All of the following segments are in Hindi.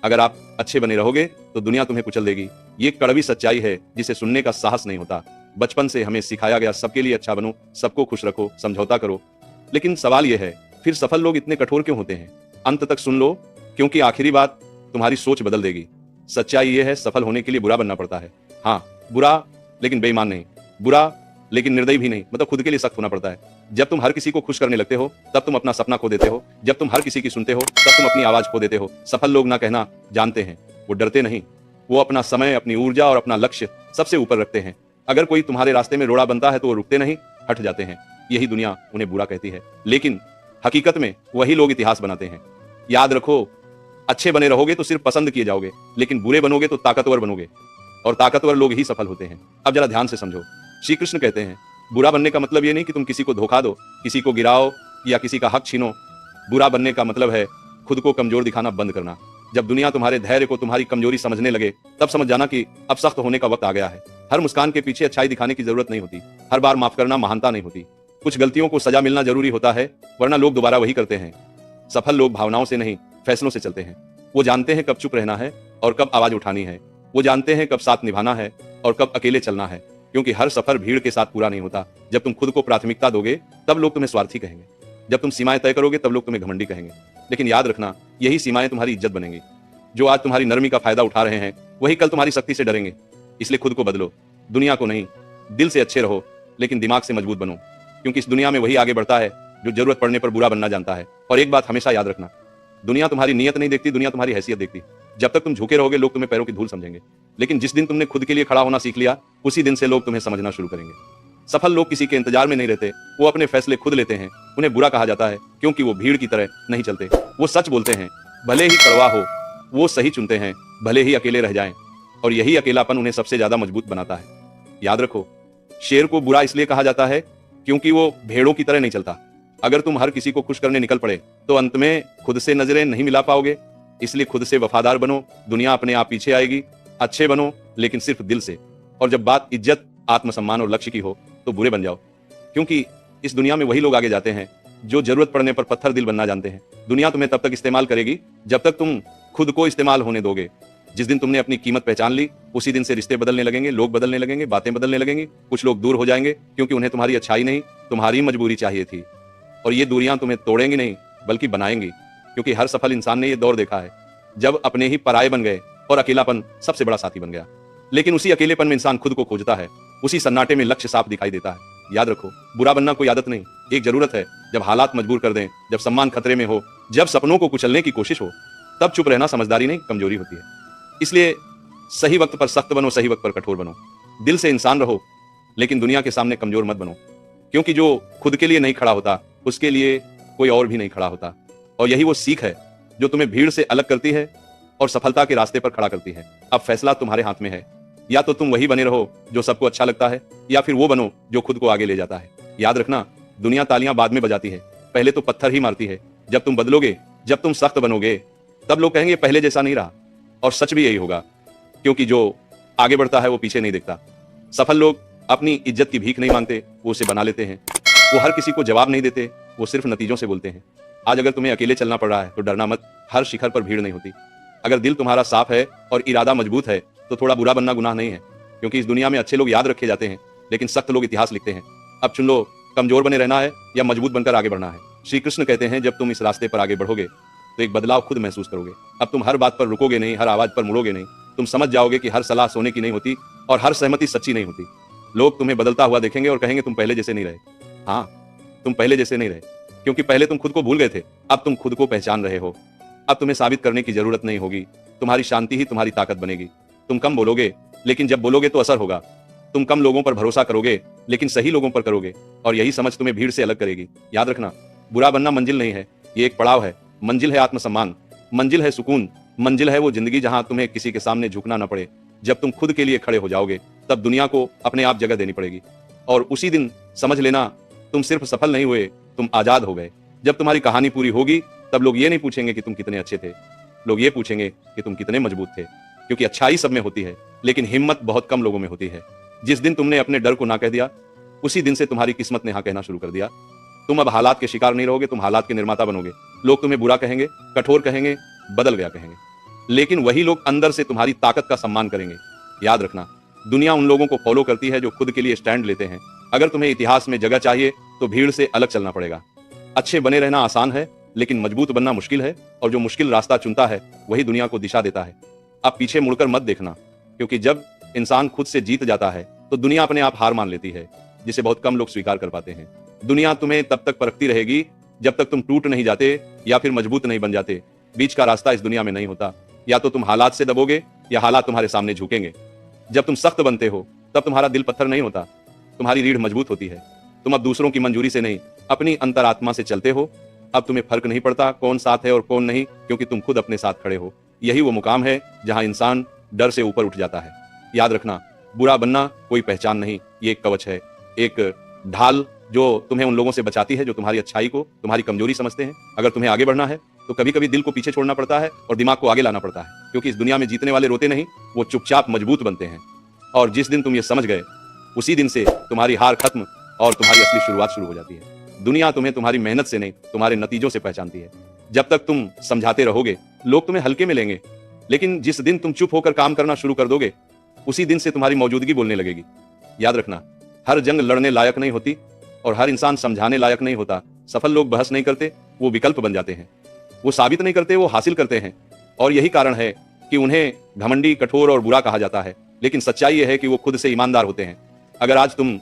अगर आप अच्छे बने रहोगे तो दुनिया तुम्हें कुचल देगी। ये कड़वी सच्चाई है जिसे सुनने का साहस नहीं होता। बचपन से हमें सिखाया गया सबके लिए अच्छा बनो, सबको खुश रखो, समझौता करो। लेकिन सवाल यह है, फिर सफल लोग इतने कठोर क्यों होते हैं? अंत तक सुन लो, क्योंकि आखिरी बात तुम्हारी सोच बदल देगी। सच्चाई यह है, सफल होने के लिए बुरा बनना पड़ता है। हाँ, बुरा लेकिन बेईमान नहीं, बुरा लेकिन निर्दयी भी नहीं, मतलब खुद के लिए सख्त होना पड़ता है। जब तुम हर किसी को खुश करने लगते हो तब तुम अपना सपना खो देते हो। जब तुम हर किसी की सुनते हो तब तुम अपनी आवाज खो देते हो। सफल लोग ना कहना जानते हैं, वो डरते नहीं। वो अपना समय, अपनी ऊर्जा और अपना लक्ष्य सबसे ऊपर रखते हैं। अगर कोई तुम्हारे रास्ते में रोड़ा बनता है तो वो रुकते नहीं, हट जाते हैं। यही दुनिया उन्हें बुरा कहती है, लेकिन हकीकत में वही लोग इतिहास बनाते हैं। याद रखो, अच्छे बने रहोगे तो सिर्फ पसंद किए जाओगे, लेकिन बुरे बनोगे तो ताकतवर बनोगे, और ताकतवर लोग ही सफल होते हैं। अब जरा ध्यान से समझो, श्री कृष्ण कहते हैं बुरा बनने का मतलब ये नहीं कि तुम किसी को धोखा दो, किसी को गिराओ या किसी का हक छीनो। बुरा बनने का मतलब है खुद को कमजोर दिखाना बंद करना। जब दुनिया तुम्हारे धैर्य को तुम्हारी कमजोरी समझने लगे तब समझ जाना कि अब सख्त होने का वक्त आ गया है। हर मुस्कान के पीछे अच्छाई दिखाने की जरूरत नहीं होती। हर बार माफ करना महानता नहीं होती। कुछ गलतियों को सजा मिलना जरूरी होता है, वरना लोग दोबारा वही करते हैं। सफल लोग भावनाओं से नहीं, फैसलों से चलते हैं। वो जानते हैं कब चुप रहना है और कब आवाज उठानी है। वो जानते हैं कब साथ निभाना है और कब अकेले चलना है, क्योंकि हर सफर भीड़ के साथ पूरा नहीं होता। जब तुम खुद को प्राथमिकता दोगे तब लोग तुम्हें स्वार्थी कहेंगे। जब तुम सीमाएं तय करोगे तब लोग तुम्हें घमंडी कहेंगे। लेकिन याद रखना, यही सीमाएं तुम्हारी इज्जत बनेंगी। जो आज तुम्हारी नरमी का फायदा उठा रहे हैं वही कल तुम्हारी सख्ती से डरेंगे। इसलिए खुद को बदलो, दुनिया को नहीं। दिल से अच्छे रहो लेकिन दिमाग से मजबूत बनो, क्योंकि इस दुनिया में वही आगे बढ़ता है जो जरूरत पड़ने पर बुरा बनना जानता है। और एक बात हमेशा याद रखना, दुनिया तुम्हारी नीयत नहीं देखती, दुनिया तुम्हारी हैसियत देखती। जब तक तुम झुके रहोगे लोग तुम्हें पैरों की धूल समझेंगे, लेकिन जिस दिन तुमने खुद के लिए खड़ा होना सीख लिया उसी दिन से लोग तुम्हें समझना शुरू करेंगे। सफल लोग किसी के इंतजार में नहीं रहते, वो अपने फैसले खुद लेते हैं। उन्हें बुरा कहा जाता है क्योंकि वो भीड़ की तरह नहीं चलते। वो सच बोलते हैं भले ही कड़वा हो, वो सही चुनते हैं भले ही अकेले रह जाएं, और यही अकेलापन उन्हें सबसे ज्यादा मजबूत बनाता है। याद रखो, शेर को बुरा इसलिए कहा जाता है क्योंकि वो भेड़ों की तरह नहीं चलता। अगर तुम हर किसी को खुश करने निकल पड़े तो अंत में खुद से नजरें नहीं मिला पाओगे। इसलिए खुद से वफादार बनो, दुनिया अपने आप पीछे आएगी। अच्छे बनो लेकिन सिर्फ दिल से, और जब बात इज्जत, आत्मसम्मान और लक्ष्य की हो तो बुरे बन जाओ, क्योंकि इस दुनिया में वही लोग आगे जाते हैं जो जरूरत पड़ने पर पत्थर दिल बनना जानते हैं। दुनिया तुम्हें तब तक इस्तेमाल करेगी जब तक तुम खुद को इस्तेमाल होने दोगे। जिस दिन तुमने अपनी कीमत पहचान ली उसी दिन से रिश्ते बदलने लगेंगे, लोग बदलने लगेंगे, बातें बदलने लगेंगी। कुछ लोग दूर हो जाएंगे क्योंकि उन्हें तुम्हारी अच्छाई नहीं, तुम्हारी मजबूरी चाहिए थी। और ये दूरियां तुम्हें तोड़ेंगी नहीं बल्कि बनाएंगी, क्योंकि हर सफल इंसान ने यह दौर देखा है जब अपने ही पराये बन गए और अकेलापन सबसे बड़ा साथी बन गया। लेकिन उसी अकेलेपन में इंसान खुद को खोजता है, उसी सन्नाटे में लक्ष्य साफ दिखाई देता है। याद रखो, बुरा बनना कोई आदत नहीं, एक जरूरत है। जब हालात मजबूर कर दें, जब सम्मान खतरे में हो, जब सपनों को कुचलने की कोशिश हो, तब चुप रहना समझदारी नहीं, कमजोरी होती है। इसलिए सही वक्त पर सख्त बनो, सही वक्त पर कठोर बनो। दिल से इंसान रहो लेकिन दुनिया के सामने कमजोर मत बनो, क्योंकि जो खुद के लिए नहीं खड़ा होता उसके लिए कोई और भी नहीं खड़ा होता। और यही वो सीख है जो तुम्हें भीड़ से अलग करती है और सफलता के रास्ते पर खड़ा करती है। अब फैसला तुम्हारे हाथ में है, या तो तुम वही बने रहो जो सबको अच्छा लगता है, या फिर वो बनो जो खुद को आगे ले जाता है। याद रखना, दुनिया तालियां बाद में बजाती है, पहले तो पत्थर ही मारती है। जब तुम बदलोगे, जब तुम सख्त बनोगे, तब लोग कहेंगे पहले जैसा नहीं रहा। और सच भी यही होगा, क्योंकि जो आगे बढ़ता है वो पीछे नहीं देखता। सफल लोग अपनी इज्जत की भीख नहीं मांगते, वो उसे बना लेते हैं। वो हर किसी को जवाब नहीं देते, वो सिर्फ नतीजों से बोलते हैं। आज अगर तुम्हें अकेले चलना पड़ रहा है तो डरना मत, हर शिखर पर भीड़ नहीं होती। अगर दिल तुम्हारा साफ है और इरादा मजबूत है तो थोड़ा बुरा बनना गुनाह नहीं है, क्योंकि इस दुनिया में अच्छे लोग याद रखे जाते हैं लेकिन सख्त लोग इतिहास लिखते हैं। अब चुन लो, कमजोर बने रहना है या मजबूत बनकर आगे बढ़ना है। श्री कृष्ण कहते हैं जब तुम इस रास्ते पर आगे बढ़ोगे तो एक बदलाव खुद महसूस करोगे। अब तुम हर बात पर रुकोगे नहीं, हर आवाज पर मुड़ोगे नहीं। तुम समझ जाओगे कि हर सलाह सोने की नहीं होती और हर सहमति सच्ची नहीं होती। लोग तुम्हें बदलता हुआ देखेंगे और कहेंगे तुम पहले जैसे नहीं रहे। हाँ, तुम पहले जैसे नहीं रहे, क्योंकि पहले तुम खुद को भूल गए थे, अब तुम खुद को पहचान रहे हो। अब तुम्हें साबित करने की जरूरत नहीं होगी, तुम्हारी शांति ही तुम्हारी ताकत बनेगी। तुम कम बोलोगे लेकिन जब बोलोगे तो असर होगा। तुम कम लोगों पर भरोसा करोगे लेकिन सही लोगों पर करोगे, और यही समझ तुम्हें भीड़ से अलग करेगी। याद रखना, बुरा बनना मंजिल नहीं है, ये एक पड़ाव है। मंजिल है आत्मसम्मान, मंजिल है सुकून, मंजिल है वो जिंदगी जहां तुम्हें किसी के सामने झुकना न पड़े। जब तुम खुद के लिए खड़े हो जाओगे तब दुनिया को अपने आप जगह देनी पड़ेगी, और उसी दिन समझ लेना तुम सिर्फ सफल नहीं हुए, तुम आजाद हो गए। जब तुम्हारी कहानी पूरी होगी तब लोग ये नहीं पूछेंगे कि तुम कितने अच्छे थे, लोग ये पूछेंगे कि तुम कितने मजबूत थे। क्योंकि अच्छाई सब में होती है लेकिन हिम्मत बहुत कम लोगों में होती है। जिस दिन तुमने अपने डर को ना कह दिया उसी दिन से तुम्हारी किस्मत ने हाँ कहना शुरू कर दिया। तुम अब हालात के शिकार नहीं रहोगे, तुम हालात के निर्माता बनोगे। लोग तुम्हें बुरा कहेंगे, कठोर कहेंगे, बदल गया कहेंगे, लेकिन वही लोग अंदर से तुम्हारी ताकत का सम्मान करेंगे। याद रखना, दुनिया उन लोगों को फॉलो करती है जो खुद के लिए स्टैंड लेते हैं। अगर तुम्हें इतिहास में जगह चाहिए तो भीड़ से अलग चलना पड़ेगा। अच्छे बने रहना आसान है, लेकिन मजबूत बनना मुश्किल है, और जो मुश्किल रास्ता चुनता है वही दुनिया को दिशा देता है। अब पीछे मुड़कर मत देखना, क्योंकि जब इंसान खुद से जीत जाता है तो दुनिया अपने आप हार मान लेती है, जिसे बहुत कम लोग स्वीकार कर पाते हैं। दुनिया तुम्हें तब तक परखती रहेगी जब तक तुम टूट नहीं जाते या फिर मजबूत नहीं बन जाते। बीच का रास्ता इस दुनिया में नहीं होता। या तो तुम हालात से दबोगे या हालात तुम्हारे सामने झुकेंगे। जब तुम सख्त बनते हो तब तुम्हारा दिल पत्थर नहीं होता, तुम्हारी रीढ़ मजबूत होती है। तुम अब दूसरों की मंजूरी से नहीं, अपनी अंतरात्मा से चलते हो। अब तुम्हें फर्क नहीं पड़ता कौन साथ है और कौन नहीं, क्योंकि तुम खुद अपने साथ खड़े हो। यही वो मुकाम है जहां इंसान डर से ऊपर उठ जाता है। याद रखना, बुरा बनना कोई पहचान नहीं, ये एक कवच है, एक ढाल जो तुम्हें उन लोगों से बचाती है जो तुम्हारी अच्छाई को तुम्हारी कमजोरी समझते हैं। अगर तुम्हें आगे बढ़ना है तो कभी कभी दिल को पीछे छोड़ना पड़ता है और दिमाग को आगे लाना पड़ता है, क्योंकि इस दुनिया में जीतने वाले रोते नहीं, वो चुपचाप मजबूत बनते हैं। और जिस दिन तुम ये समझ गए, उसी दिन से तुम्हारी हार खत्म और तुम्हारी असली शुरुआत शुरू हो जाती है। दुनिया तुम्हें तुम्हारी मेहनत से नहीं, तुम्हारे नतीजों से पहचानती है। जब तक तुम समझाते रहोगे, लोग तुम्हें हल्के में लेंगे, लेकिन जिस दिन तुम चुप होकर काम करना शुरू कर दोगे, उसी दिन से तुम्हारी मौजूदगी बोलने लगेगी। याद रखना, हर जंग लड़ने लायक नहीं होती और हर इंसान समझाने लायक नहीं होता। सफल लोग बहस नहीं करते, वो विकल्प बन जाते हैं। वो साबित नहीं करते, वो हासिल करते हैं। और यही कारण है कि उन्हें घमंडी, कठोर और बुरा कहा जाता है। लेकिन सच्चाई यह है कि वो खुद से ईमानदार होते हैं। अगर आज तुम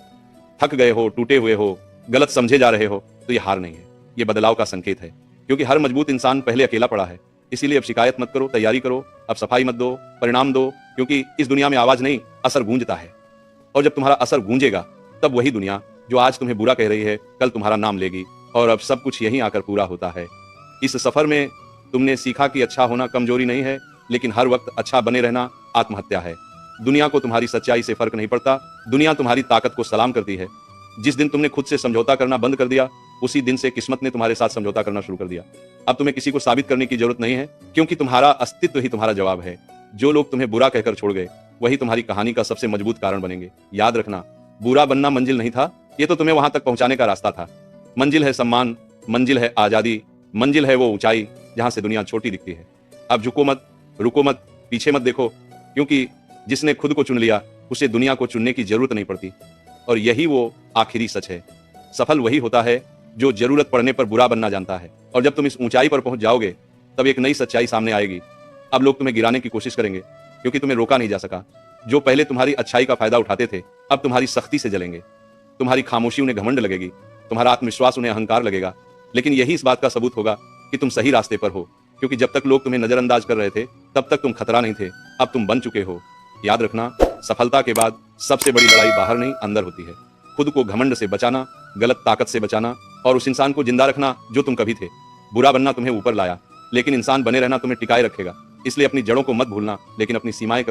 थक गए हो, टूटे हुए हो, गलत समझे जा रहे हो, तो ये हार नहीं है, ये बदलाव का संकेत है। क्योंकि हर मजबूत इंसान पहले अकेला पड़ा है। इसीलिए अब शिकायत मत करो, तैयारी करो, अब सफाई मत दो, परिणाम दो, क्योंकि इस दुनिया में आवाज नहीं, असर गूंजता है। और जब तुम्हारा असर गूंजेगा, तब वही दुनिया जो आज तुम्हें बुरा कह रही है, कल तुम्हारा नाम लेगी। और अब सब कुछ यहीं आकर पूरा होता है। इस सफर में तुमने सीखा कि अच्छा होना कमजोरी नहीं है, लेकिन हर वक्त अच्छा बने रहना आत्महत्या है। दुनिया को तुम्हारी सच्चाई से फर्क नहीं पड़ता, दुनिया तुम्हारी ताकत को सलाम करती है। जिस दिन तुमने खुद से समझौता करना बंद कर दिया, उसी दिन से किस्मत ने तुम्हारे साथ समझौता करना शुरू कर दिया। अब तुम्हें किसी को साबित करने की जरूरत नहीं है, क्योंकि तुम्हारा अस्तित्व ही तुम्हारा जवाब है। जो लोग तुम्हें बुरा कहकर छोड़ गए, वही तुम्हारी कहानी का सबसे मजबूत कारण बनेंगे। याद रखना, बुरा बनना मंजिल नहीं था, ये तो तुम्हें वहां तक पहुंचाने का रास्ता था। मंजिल है सम्मान, मंजिल है आजादी, मंजिल है वो ऊंचाई जहां से दुनिया छोटी दिखती है। अब झुको मत, रुको मत, पीछे मत देखो, क्योंकि जिसने खुद को चुन लिया, उसे दुनिया को चुनने की जरूरत नहीं पड़ती। और यही वो आखिरी सच है। सफल वही होता है जो जरूरत पड़ने पर बुरा बनना जानता है। और जब तुम इस ऊंचाई पर पहुंच जाओगे, तब एक नई सच्चाई सामने आएगी। अब लोग तुम्हें गिराने की कोशिश करेंगे, क्योंकि तुम्हें रोका नहीं जा सका। जो पहले तुम्हारी अच्छाई का फायदा उठाते थे, अब तुम्हारी सख्ती से जलेंगे। तुम्हारी खामोशी उन्हें घमंड लगेगी, तुम्हारा आत्मविश्वास उन्हें अहंकार लगेगा। लेकिन यही इस बात का सबूत होगा कि तुम सही रास्ते पर हो, क्योंकि जब तक लोग तुम्हें नजरअंदाज कर रहे थे, तब तक तुम खतरा नहीं थे। अब तुम बन चुके हो। याद रखना, सफलता के बाद सबसे बड़ी लड़ाई बाहर नहीं, अंदर होती है। खुद को घमंड से बचाना, गलत ताकत से बचाना, और उस इंसान को जिंदा रखना जो तुम कभी थे। बुरा बनना तुम्हें ऊपर लाया, लेकिन इंसान बने रहना तुम्हें टिकाए रखेगा। इसलिए अपनी जड़ों को मत भूलना, लेकिन अपनी सीमाएं